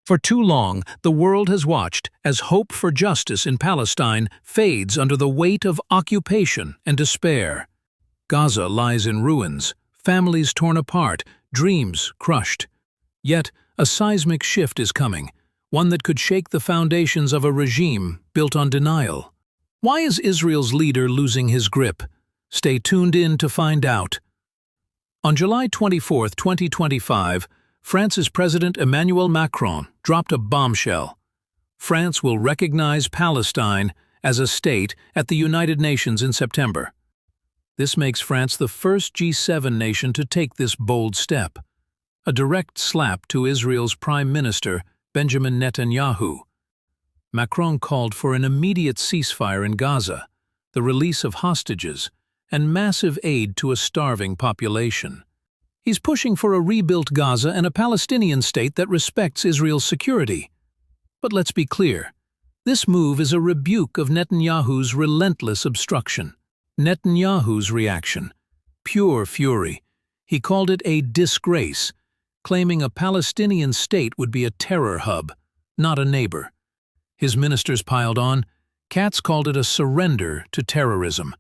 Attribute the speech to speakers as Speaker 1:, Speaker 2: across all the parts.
Speaker 1: For too long, the world has watched as hope for justice in Palestine fades under the weight of occupation and despair. Gaza lies in ruins, families torn apart, dreams crushed. Yet, a seismic shift is coming, one that could shake the foundations of a regime built on denial. Why is Israel's leader losing his grip? Stay tuned in to find out. On July 24, 2025, France's President Emmanuel Macron dropped a bombshell. France will recognize Palestine as a state at the United Nations in September. This makes France the first G7 nation to take this bold step, a direct slap to Israel's Prime Minister, Benjamin Netanyahu. Macron called for an immediate ceasefire in Gaza, the release of hostages, and massive aid to a starving population. He's pushing for a rebuilt Gaza and a Palestinian state that respects Israel's security. But let's be clear, this move is a rebuke of Netanyahu's relentless obstruction. Netanyahu's reaction, pure fury. He called it a disgrace, claiming a Palestinian state would be a terror hub, not a neighbor. His ministers piled on. Katz called it a surrender to terrorism.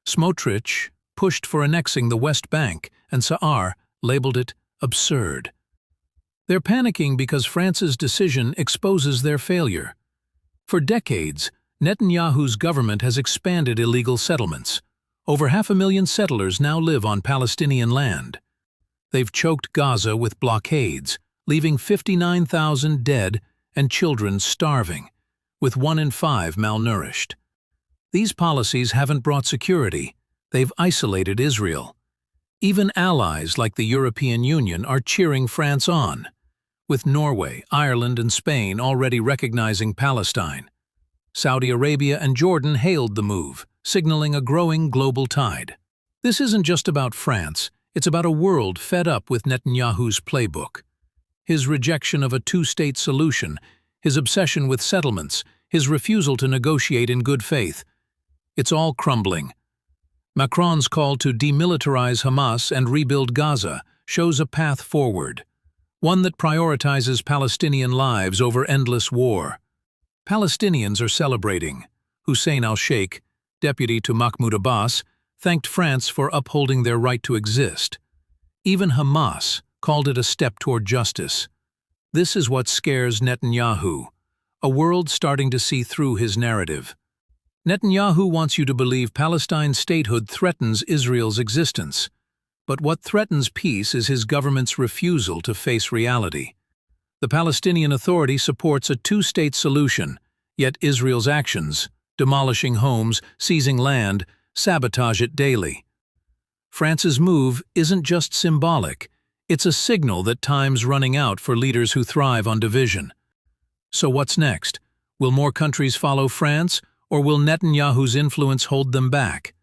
Speaker 1: Smotrich pushed for annexing the West Bank, and Saar labeled it absurd. They're panicking because France's decision exposes their failure. For decades, Netanyahu's government has expanded illegal settlements. Over 500,000 settlers now live on Palestinian land. They've choked Gaza with blockades, leaving 59,000 dead and children starving, with 1 in 5 malnourished. These policies haven't brought security. They've isolated Israel. Even allies like the European Union are cheering France on, with Norway, Ireland, and Spain already recognizing Palestine. Saudi Arabia and Jordan hailed the move, signaling a growing global tide. This isn't just about France, it's about a world fed up with Netanyahu's playbook. His rejection of a two-state solution, his obsession with settlements, his refusal to negotiate in good faith. It's all crumbling. Macron's call to demilitarize Hamas and rebuild Gaza shows a path forward, one that prioritizes Palestinian lives over endless war. Palestinians are celebrating. Hussein al-Sheikh, deputy to Mahmoud Abbas, thanked France for upholding their right to exist. Even Hamas called it a step toward justice. This is what scares Netanyahu, a world starting to see through his narrative. Netanyahu wants you to believe Palestine's statehood threatens Israel's existence. But what threatens peace is his government's refusal to face reality. The Palestinian Authority supports a two-state solution, yet Israel's actions, demolishing homes, seizing land, sabotage it daily. France's move isn't just symbolic, it's a signal that time's running out for leaders who thrive on division. So what's next? Will more countries follow France, or will Netanyahu's influence hold them back?